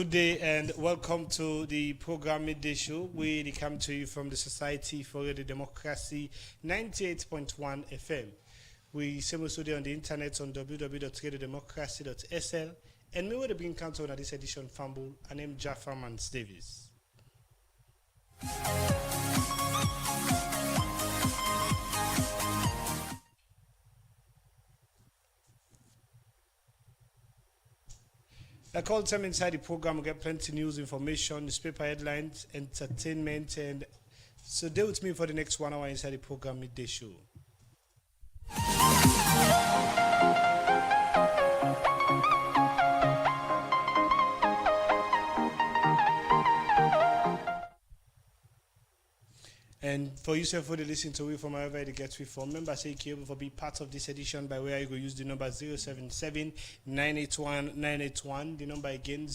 Good day and welcome to the program Midday Show. We come to you from the Society for Radio Democracy 98.1 FM. We simulcast on the internet on www.radiodemocracy.sl and we will be encountered on this edition Fumble. I am Jafar Mans Davis. Like all time inside the program, we get plenty news, information, newspaper headlines, entertainment, and so stay with me for the next 1 hour inside the program Midday Show. And for yourself, for the listen to it from wherever it gets we from, remember say you're able to be part of this edition by where you go use the number 077-981-981. The number again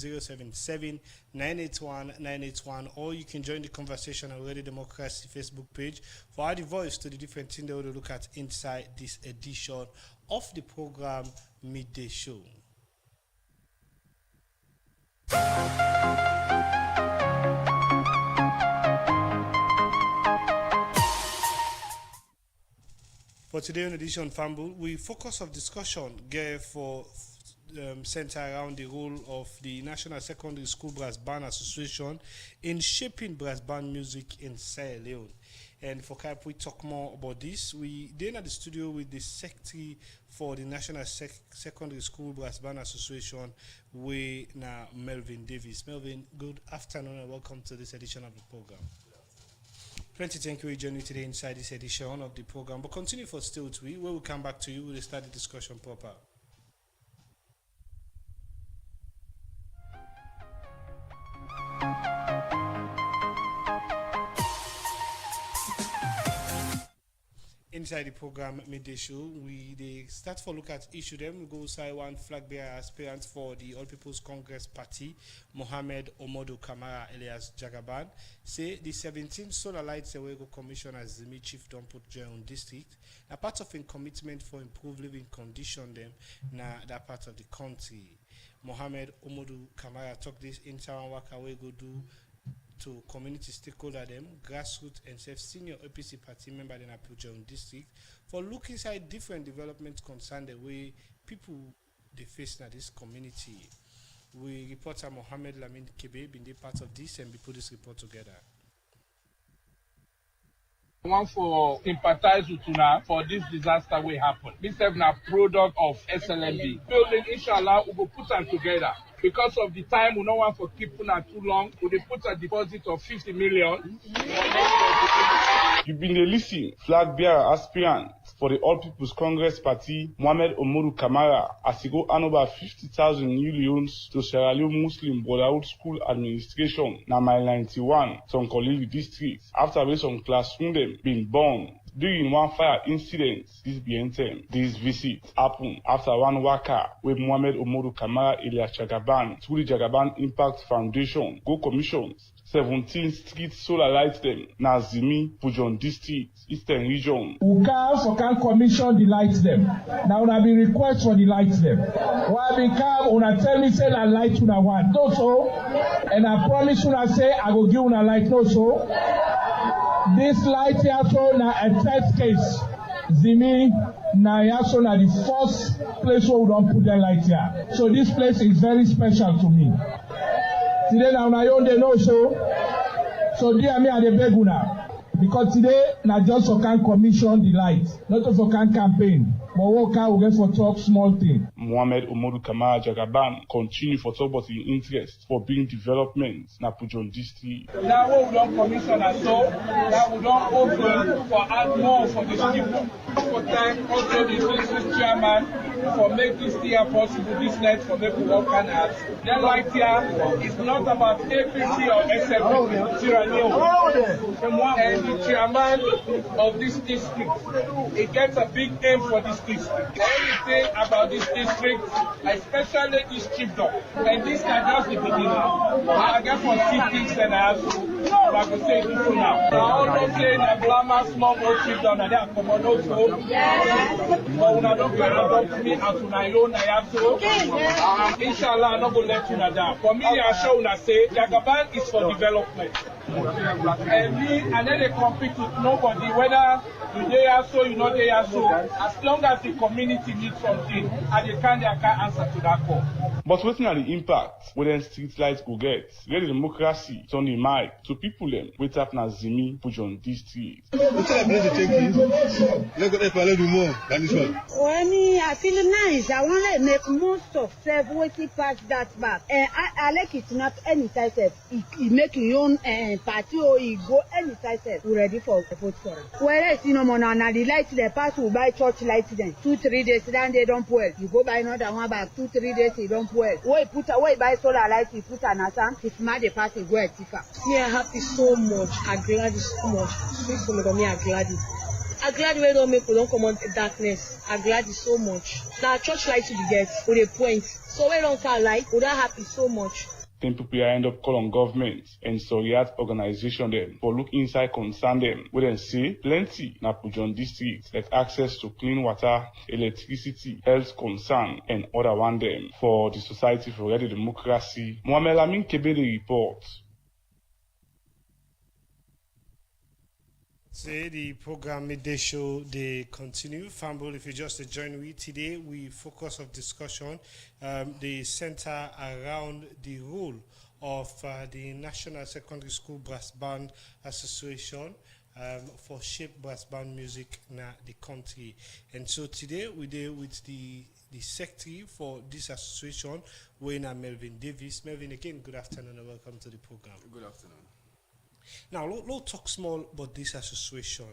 077-981-981, or you can join the conversation on Radio Democracy Facebook page for add the voice to the different things that we'll look at inside this edition of the program Midday Show. For today on edition Fumble, we focus of discussion center around the role of the National Secondary School Brass Band Association in shaping brass band music in Sierra Leone. And for Cape, we talk more about this. We then at the studio with the Secretary for the National Secondary School Brass Band Association, we now Melvin Davis. Melvin, good afternoon and welcome to this edition of the program. Plenty thank you for joining me today inside this edition of the program. But continue for still to where we'll come back to you. We'll start the discussion proper. Inside the program Midday Show, they start for look at issue them. We go side one flag bearer aspirant for the All People's Congress Party, Mohamed Omodu Kamara alias Jagaban, say the 17 solar lights Ewego Commissioner Zimi Chief Domput Jeon District, a part of a commitment for improved living condition them na that part of the country. Mohamed Omodu Kamara talk this in Tawanwaka Ewego do to community stakeholder them, grassroots and senior APC party member in Abuja district for look inside different developments concern the way people they face in this community. We reporter Mohammed Lamin Kebe been part of this and we put this report together. I want for empathize with una for this disaster will happen. This is a product of SLMB. Building, inshallah, we will put them together. Because of the time, we don't want for keep una too long. We put a deposit of 50 million. You've been a listen, flag bearer aspirant for the All People's Congress Party, Mohamed Omodu Kamara, as he go hand over 50,000 new loans to Sierra Leone Muslim Brotherhood School Administration, na Mile 91, some colleague districts, after which some classroom them been born. During one fire incident this BNTM, this visit happened after one worker with Mohamed Omodu Kamara alias Jagaban through the Jagaban Impact Foundation go commissions 17 street solar lights them na Zimi, Pujon District, Eastern Region. Can commission the lights them. Now una be request for the lights them. Why be come una tell me say that light una want no so, and I promise una say I go give una light no so. This light here so na a test case. Zimi na yaso na the first place where we don't put the light here. So this place is very special to me. Today na una yon dey know so dear me I dey beg una. Because today na just for can commission the light, not for can campaign. But what can we get for talk small thing? Mohamed Omodu Kamara Jagaban continue for talk about the interest for being development na Pujon District. Now what we don't commission at all, that we don't open for add more for the people. For thank also the district chairman for make this year possible this night for make we work on us. Then right here is not about APC or SLP, Sierra Leone. And the chairman of this district. He gets a big aim for this district. Anything about this district, especially this chiefdom, and this is just the beginning. I get for 6 things that I have to, like I say, this now. I also say that glamour small more chiefdom and they are common also. But when I don't get to me as when I own, I have to. Inshallah, I'm not going to let you know that. For me, I show when I say, Jagaban is for development. And me, and then they compete with nobody, whether you there so, you not there so. As long as the community needs something, and they can't answer to that call. But wetin are the impact wey dem street light go get? Where the democracy turn the mic to people them wey tap na Zimi Pujon district. Wetin I believe to take this? Let's go there do more than this one. Well, I feel nice. I want to make most of self waiting past that back. I like it not any size. He make your own party or he go any size. We ready for vote for it. Whereas you know, now the lights the pass will buy church lights then 2-3 days then they don't well. You go buy another one back 2-3 days you don't well. Why buy solar lights? You put another. It's mad the pass go at Tika. Me I happy so much. I glad so much. Please for me I glad it. I glad we don't make we don't come on darkness. I glad it so much. Now church light to the get with a point. So we don't tell light. We don't happy so much. Then people end up call on government and Soriat organization them for look inside concern them. We then say plenty na Pujon district like access to clean water, electricity, health concern and other one them for the Society for Ready Democracy. Mohamed Amin Kebede report. Today, the program Midday Show, they continue. Fambul, if you just join me today, we focus of discussion, the center around the role of the National Secondary School Brass Band Association for shape brass band music in the country. And so today, we're there with the secretary for this association, Wayne Melvin Davis. Melvin, again, good afternoon and welcome to the program. Good afternoon. Now, we'll talk small about this association.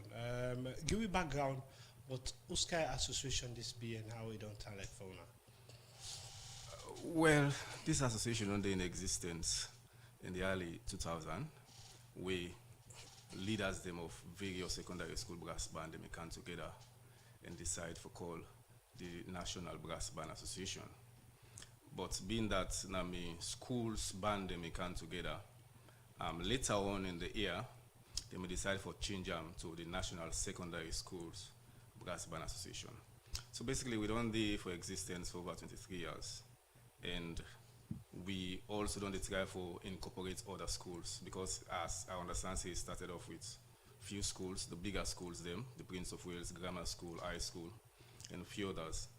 Give me background what Oscar Association this be and how we don't tell like for now. Well, this association under in existence in the early 2000, we leaders them of various secondary school brass band them come together and decide for call the National Brass Band Association. But being that me schools band them come together. Later on in the year, they may decide for change to the National Secondary Schools Brass Band Association. So basically, we don't do for existence for over 23 years, and we also don't try for incorporate other schools because, as I understand, it started off with few schools, the bigger schools, the Prince of Wales Grammar School, High School, and a few others.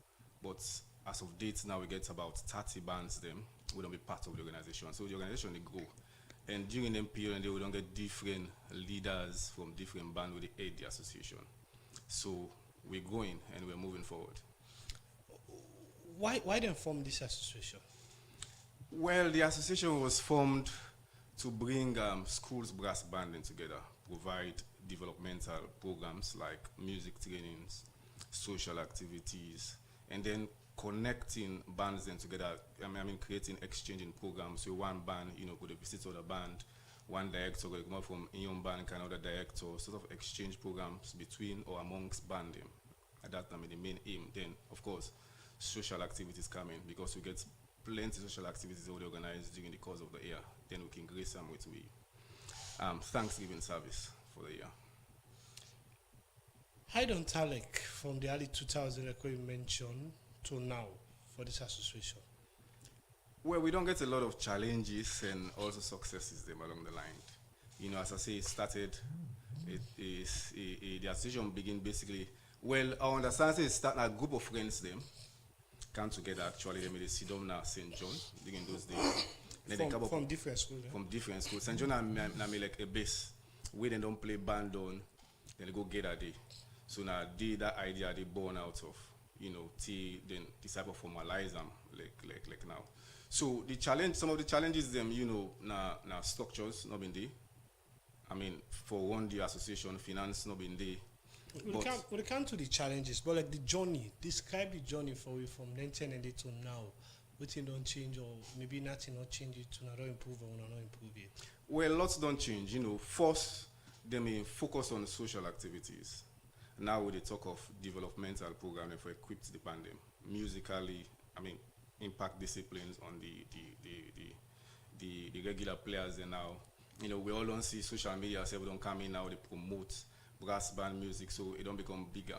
But as of date now, we get about 30 bands. We don't be part of the organization, so the organization will grow. And during them period, we don't get different leaders from different bands with the aid the association. So we're going and we're moving forward. Why then form this association? Well, the association was formed to bring schools brass banding together, provide developmental programs like music trainings, social activities, and then connecting bands then together. I mean creating exchanging programs. So one band, could visit other band, one director could come from your band, another director, sort of exchange programs between or amongst band them. At that time, the main aim. Then, of course, social activities come in because we get plenty of social activities already organized during the course of the year. Then we can grace them with Thanksgiving service for the year. Haydon Talek from the early 2000s, like you mentioned, to now for this association? Well, we don't get a lot of challenges and also successes them along the line. As I say, it started, the association began basically, well, I understand it started a group of friends them come together actually. They made a sit-down now St. John during those days. From different schools. Yeah? From different schools. St. John I mean like a base. We then don't play band on, then they go get a day. So now that idea they born out of. Then decide to formalize them like now. So the challenge, some of the challenges them, now structures not been there. I mean, for one the association finance not been there. When it comes to the challenges, but like the journey, describe the journey for you from 1998 to now. What thing don't change or maybe nothing not change it to not improve or not improve it? Well, lots don't change. First, they may focus on social activities. Now with the talk of developmental programming for equipped the pandem, musically, I mean, impact disciplines on the regular players. And now, you know, we all don't see social media, so we don't come in now, they promote brass band music, so it don't become bigger.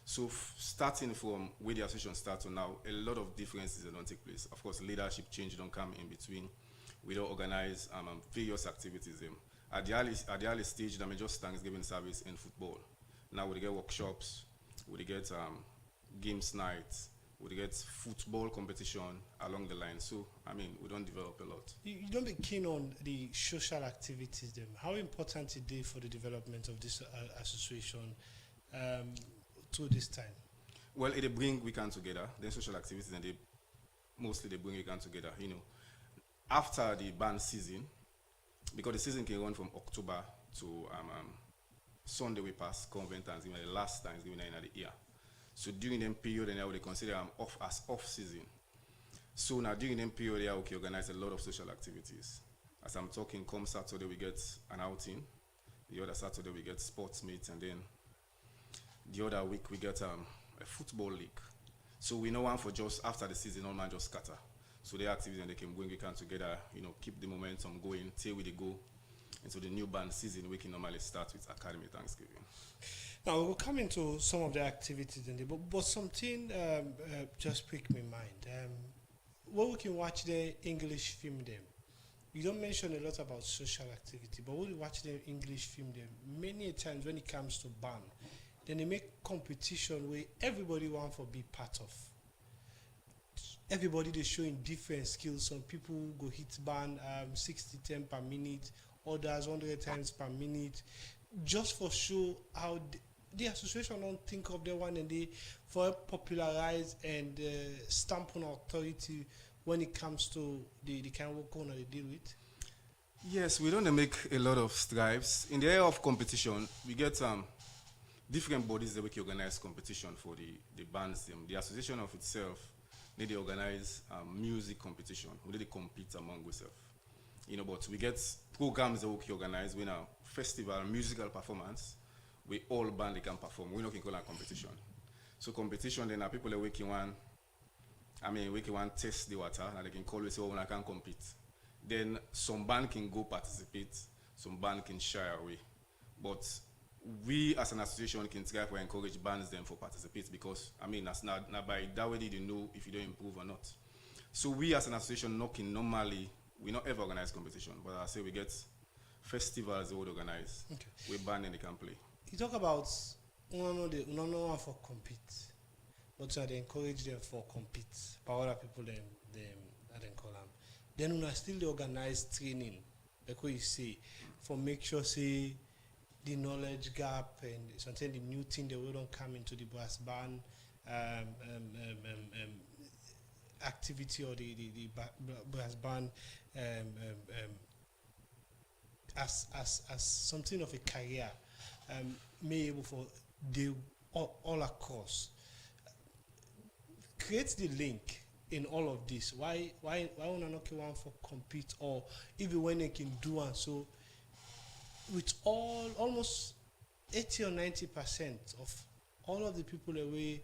So starting from where the association starts to now, a lot of differences don't take place. Of course, leadership change don't come in between. We don't organize various activities. At the early stage, they may just Thanksgiving service in football. Now we get workshops, we get games nights, we get football competition along the line. So, I mean, we don't develop a lot. You don't be keen on the social activities then. How important it is for the development of this association to this time? Well, they bring weekend together, then social activities, and mostly they bring weekend together, you know. After the band season, because the season can run from October to Sunday we pass convent Thanksgiving, the last Thanksgiving in the year. So during that period, and I would consider off season. So now during that period, we can organize a lot of social activities. As I'm talking, come Saturday we get an outing. The other Saturday we get sports meets, and then the other week we get a football league. So we know one for just after the season, all man just scatter. So the activities and they can bring weekend together, you know, keep the momentum going till we go into the new band season. We can normally start with Academy Thanksgiving. Now we'll come into some of the activities in there, but something just pricked my mind. When we can watch the English film them, you don't mention a lot about social activity, but when you watch the English film them, many times when it comes to band, then they make competition where everybody wants to be part of. Everybody they showing different skills. Some people go hit band 60-10 per minute, others 100 times per minute, just for show how the association don't think of the one and they for popularize and stamp on authority when it comes to the kind of work on they deal with. Yes, we don't make a lot of strides in the area of competition. We get different bodies that we can organize competition for the bands. The association of itself. They organize music competition. We they compete among ourselves. You know, but we get programs that we can organize. We now festival, musical performance. We all band they can perform. We not can call it competition. So competition, then people are working one. I mean, we can test the water, and they can call we say, oh, I can't compete. Then some band can go participate. Some band can shy away. But we as an association can try to encourage bands them for participate because I mean that's not by that way they know if you don't improve or not. So we as an association normally we not ever organize competition, but I say we get festivals they would organize. Okay. We band and they can play. You talk about no for compete, but they encourage them for compete. But other people them call them. Then we still they organize training, like what you say, for make sure say the knowledge gap and something the new thing that we don't come into the brass band activity or the brass band as something of a career may able for the all across create the link in all of this. Why we not one for compete or even when they can do and so. With almost 80 or 90% of all of the people that we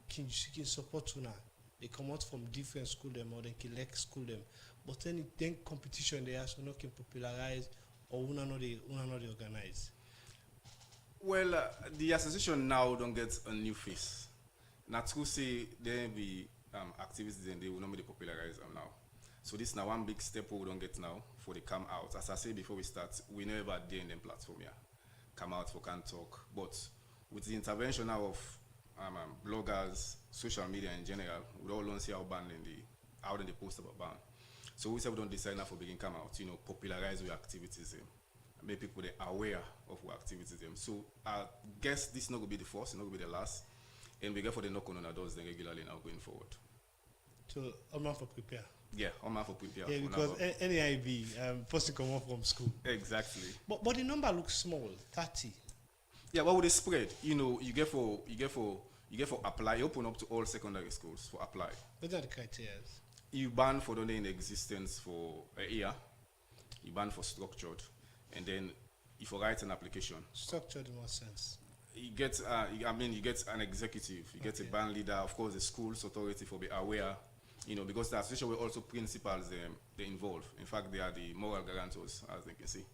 can support to now, they come out from different school them or they can like school them. But then competition they also not can popularize or una not they organize. Well, the association now don't get a new face. Not to say there be activities and they will not be popularize them now. So this is now one big step we don't get now for the come out. As I said before we start, we never dare in them platform here. Come out for can talk. But with the intervention now of bloggers, social media in general, we all don't see our band out in the post about band. So we said we don't decide now for begin come out, you know, popularize our activities, make people aware of our activities. So I guess this not going to be the first, it's not going to be the last. And we get for the knock on our doors then regularly now going forward. So I'm not for prepare. Yeah, I'm out for prepare. Yeah, because NAIB, person come off from school. Exactly. But the number looks small, 30. Yeah, what would they spread? You know, you get for apply. You open up to all secondary schools for apply. What are the criteria? You ban for donate in existence for a year. You ban for structured, and then if you write an application, Structured in what sense? you get, you get an executive, you get a band leader, of course, the school's authority for be aware, because the association will also principals they involve. In fact, they are the moral guarantors, as they can see,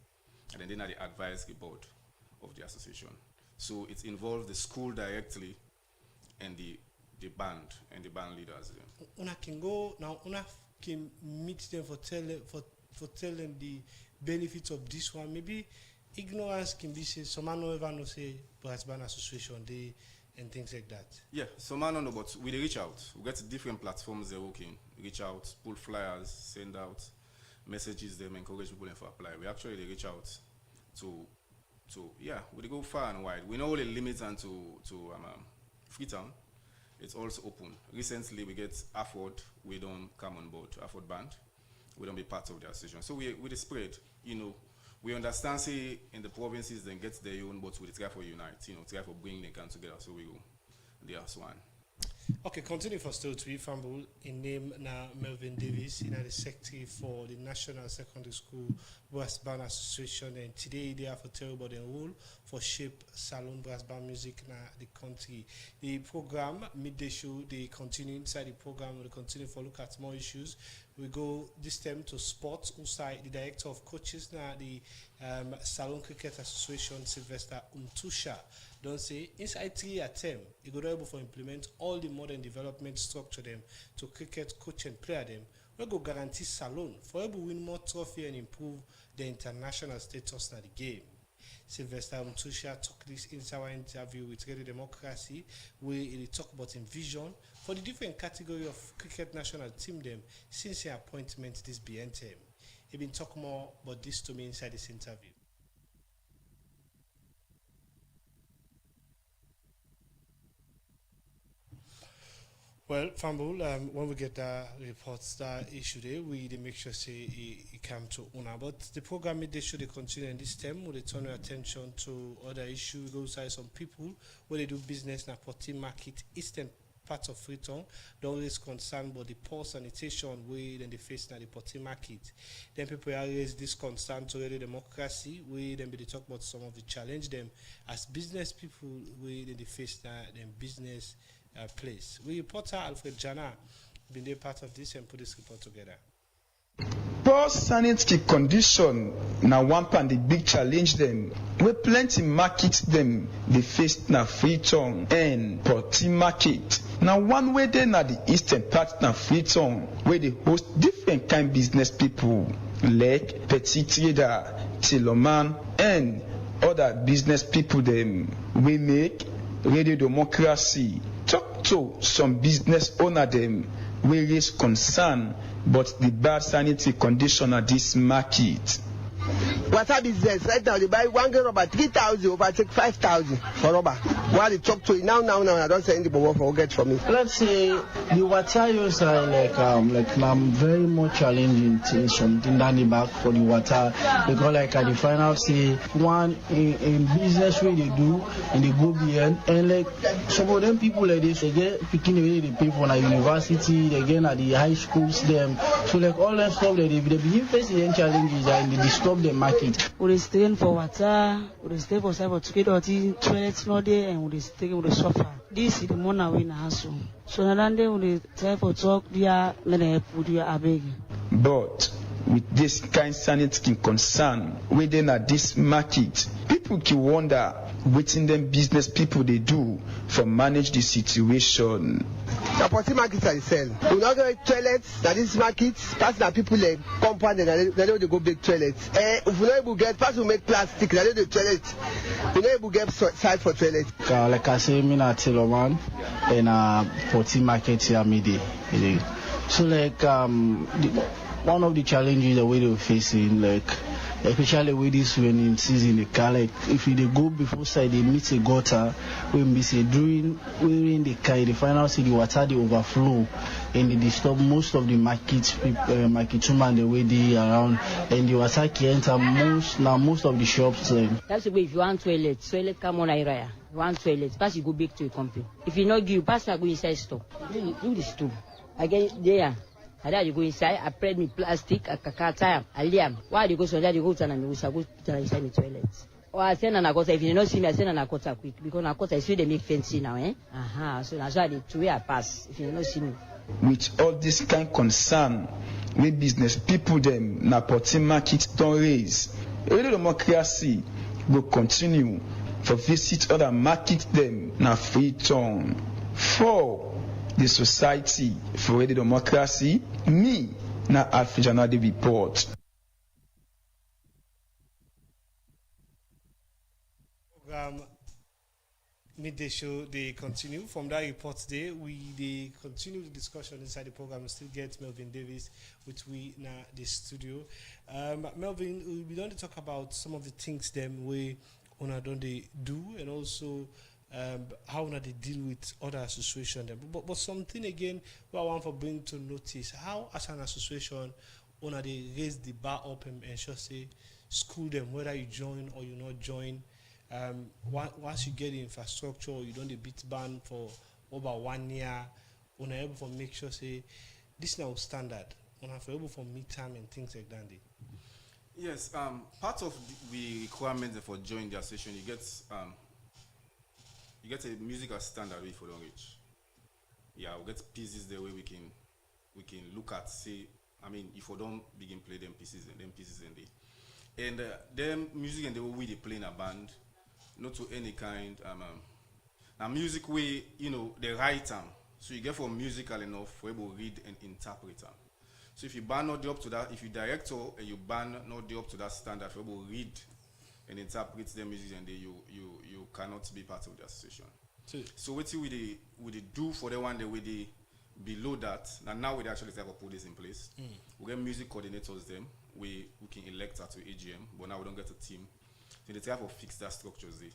and then they are the advisory board of the association. So it involves the school directly and the band and the band leaders. Una can go now. Una can meet them for tell them the benefits of this one. Maybe ignorance can be said. Some man never know say brass band association they and things like that. Yeah, some man don't know, but we reach out. We get different platforms they working. Reach out, pull flyers, send out messages. Them encourage people to apply. We actually reach out to we go far and wide. We know all the limits and to Freetown. It's also open. Recently, we get Afford. We don't come on board. Afford Band. We don't be part of the association. So we the spread. We understand. Say in the provinces, then get their own, but we try for unite. Try for bring them together. So we go. There's one. Okay, continue for still to Fambul in name now Melvin Davis, the secretary for the National Secondary School Brass Band Association, and today they have a terrible role for shape salon brass band music in the country. The program midday show they continue inside the program. We'll continue for look at more issues. We go this time to sports. Usai, the director of coaches now the Salon Cricket Association, Sylvester Umtusha, don't say inside 3 year term, you go able to implement all the modern development structure them to cricket coach and player them. We go guarantee Salon for able to win more trophy and improve the international status of the game. Sylvester Umtusha took this in our interview with Radio Democracy, where he talk about his vision for the different category of cricket national team them since his appointment this BN term. He been talk more about this to me inside this interview. Well, Fambul, when we get the reports that issue there, we make sure say it come to Una. But the program they should continue in this term. We turn our attention to other issues. We go inside some people where they do business in Port Market, eastern part of Freetown. They always concerned about the poor sanitation way then they face in the Port Market. Then people raise this concern to Radio Democracy. We then they talk about some of the challenge them as business people way then they face them business. Place. We reporter Alfred Jana been there part of this and put this report together. Poor sanitary condition now one pan the big challenge them. We plenty markets them they face na Freetown and Port Market. Now one way they na the eastern part na Freetown where they host different kind business people like petit trader, tailorman and other business people them we make Radio Democracy. Talk to some business owner them we raise concern but the bad sanitary condition at this market. Water business right now they buy 1 gram rubber 3,000 over take 5,000 for rubber. While they talk to it now I don't say anything for get for me. Let's say the water use are like very much challenging things from Tindani back for the water because like at the final say one in business way they do and they go beyond and like some of them people like this they get picking away they pay for a university they get at the high schools them so like all that stuff that they begin facing challenges and they disturb the market. We stay for water, we stay for cyber to get dirty toilets no day and we stay with the suffer. This is the money we na hustle. So now then we try for talk dia many put dia abeg. But with this kind sanitary concern within at this market, people can wonder what in them business people they do for manage the situation. The Port Market I sell. We not get toilets that this market pass the people like compound and they don't go big toilets. If we not able get pass we make plastic they don't do toilet. We not able get side for toilet. Like I say me na tailorman in Port Market here midday. So like one of the challenges that we are facing, like especially with this raining season, the car like if they go before side they meet a gutter, when we say during the car, the final see the water they overflow and they disturb most of the market woman the way they around and the water can enter most of the shops. That's the way if you want toilet come on area. You want toilet, pass you go back to a company. If you not give, pass I go inside store. Do this too. Again there. And then you go inside, I spread me plastic, I cut time, I liam. Why you go so that you go to and you go inside the toilet. Or I send an Akota. If you don't see me, I send an Akota quick. Because Akota is where they make fancy now, eh? So that's why the way I pass. If you don't see me. With all this kind concern, we business people them na Port Market don't raise. Radio Democracy will continue for visit other market them na Freetown. For the Society for Radio Democracy, me na Alfred report. Midday show, they continue. From that report today, they continue the discussion inside the program. We still get Melvin Davis with we in the studio. Melvin, we don't talk about some of the things them we don't they do, and also how they deal with other associations. But something again, what I want to bring to notice, how as an association, they raise the bar up and ensure say school them whether you join or you not join. Once you get the infrastructure, you don't the beat ban for over 1 year, on able to make sure say this now standard, on able for midterm and things like that. Yes, part of the requirements for joining the association, you get a musical standard way for long reach. Yeah, we get pieces there where we can look at, say, I mean, if we don't begin play them pieces and they. And them music and the way they play in a band, not to any kind. Now music way, they write them. So you get for musical enough for able to read and interpret them. So if you ban not up to that, if you director and you ban not up to that standard for able to read and interpret their music, and you cannot be part of the association. So what we do for the one that we below that, and now we actually have to put this in place. We get music coordinators them. We can elect at to AGM, but now we don't get a team. So they try to fix that structures there.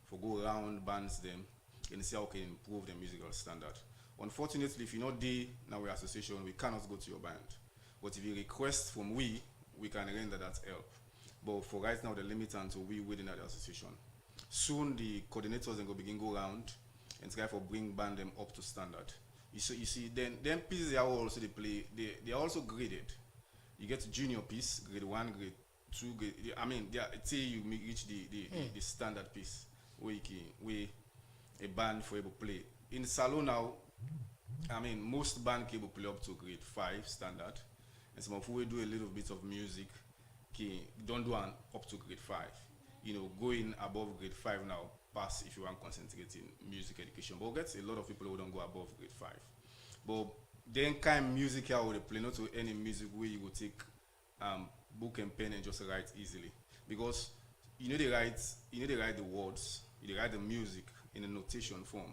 For go around bands them and see how we can improve the musical standard. Unfortunately, if you're not there now we're association, we cannot go to your band. But if you request from we can render that help. But for right now the limit until we within the association. Soon the coordinators then go begin go around and try for bring band them up to standard. You see then pieces they are also they play, they are also graded. You get junior piece, grade 1, grade 2, grade, I mean, say you reach the standard piece where a band for able play. In Salon now, I mean, most band can play up to grade 5 standard, and some of who do a little bit of music don't do an up to grade 5. Going above grade 5 now, pass if you want to concentrate in music education. But get a lot of people who don't go above grade 5. But then kind of music here would play not to any music where you will take book and pen and just write easily, because they write the words, they write the music in a notation form.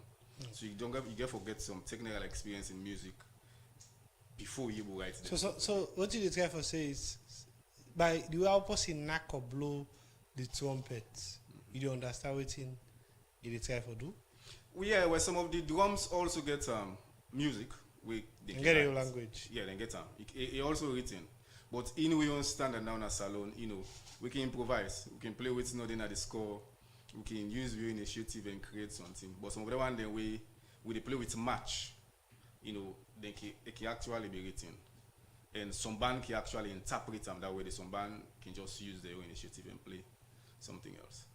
So you get forget some technical experience in music before you will write them. So what you try to say is by the way person knack or blow the trumpet, you don't understand what you try to do? Well, where some of the drums also get music. They get a language. Yeah, they get them. It also written. But in we own standard now in a salon, we can improvise. We can play with nothing at the score. We can use your initiative and create something. But some of the one then we play with match. They can actually be written. And some band can actually interpret them that way. Some band can just use their own initiative and play something else.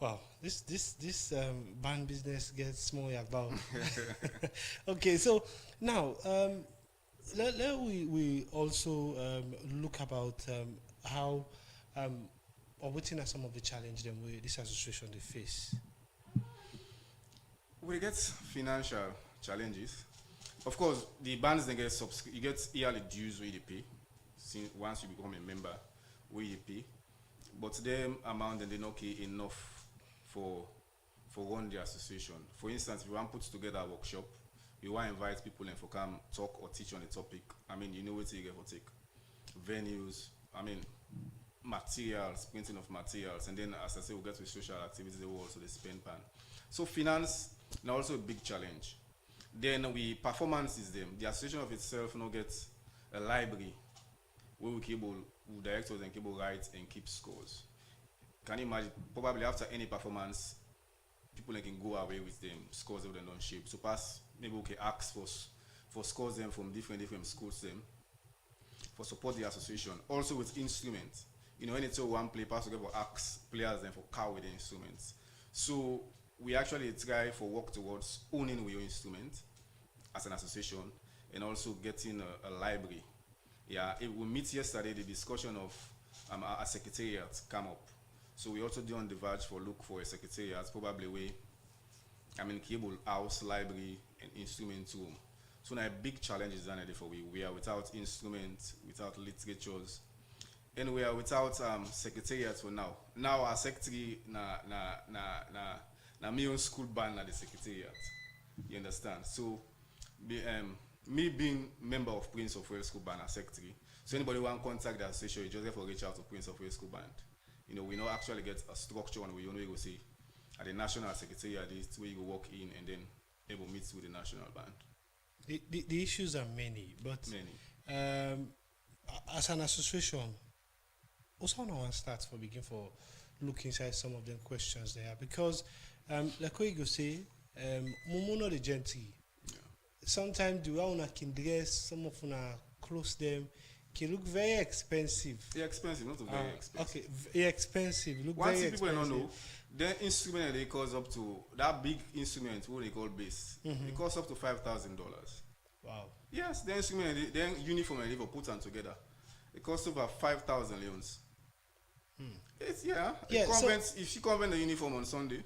Wow, this band business gets more about. Okay, so now let we also look about how or what are some of the challenges that this association they face. We get financial challenges. Of course, the bands they get you get yearly dues where you pay. Once you become a member, where you pay. But them amount and they not pay enough for run the association. For instance, if you want to put together a workshop, you want to invite people and for come talk or teach on a topic. I mean, you know what you get for take. Venues, I mean, materials, printing of materials, and then as I say, we get with social activities, they will also the spend pan. So finance now also a big challenge. Then performance is them. The association of itself now gets a library where we directors and cable write and keep scores. Can you imagine? Probably after any performance, people can go away with them scores of them don't shape. So pass maybe we can ask for scores them from different schools them for support the association. Also with instruments, anytime one play, pass to get for ask players then for car with the instruments. So we actually try for work towards owning your instrument as an association and also getting a library. Yeah, we meet yesterday, the discussion of a secretariat come up. So we also do on the verge for look for a secretariat, probably cable house, library, and instrument room. So now a big challenge is done for we are without instruments, without literatures, and we are without secretariats for now. Now our secretary na me own school band at the secretariat. You understand? So me being member of Prince of Wales School Band as secretary. So anybody want to contact the association, you just have to reach out to Prince of Wales School Band. We don't actually get a structure and we only go see at the national secretariat is where you go walk in and then able meet with the national band. The issues are many, but as an association, also I want to start for begin for look inside some of the questions there because like what you go say, Mumuno the gentry. Sometimes the way one can dress, some of una clothes them can look very expensive. Yeah, expensive, not very expensive. Okay, expensive. Look One very thing people expensive. don't know, the instrument they cost up to that big instrument, what they call bass, it costs up to $5,000. Wow. Yes, the instrument, the uniform they will put on together, it costs over 5,000 leons. It's if she convert the uniform on Sunday,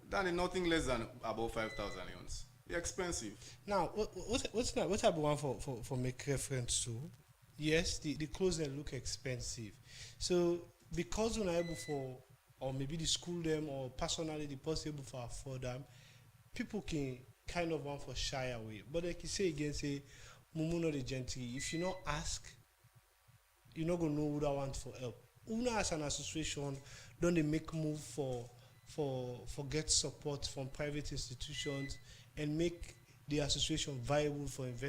that is nothing less than about 5,000 leons. It's expensive. Now, what type of one for make reference to? Yes, the clothes that look expensive. So because we're not able for, or maybe the school them, or personally the possible for afford them, people can kind of want for shy away. But like you say again, say, Mumuno the gentry. If you not ask, you're not gonna know who that want for help. Una as an association, don't they make move for get support from private institutions and make the association viable for investment?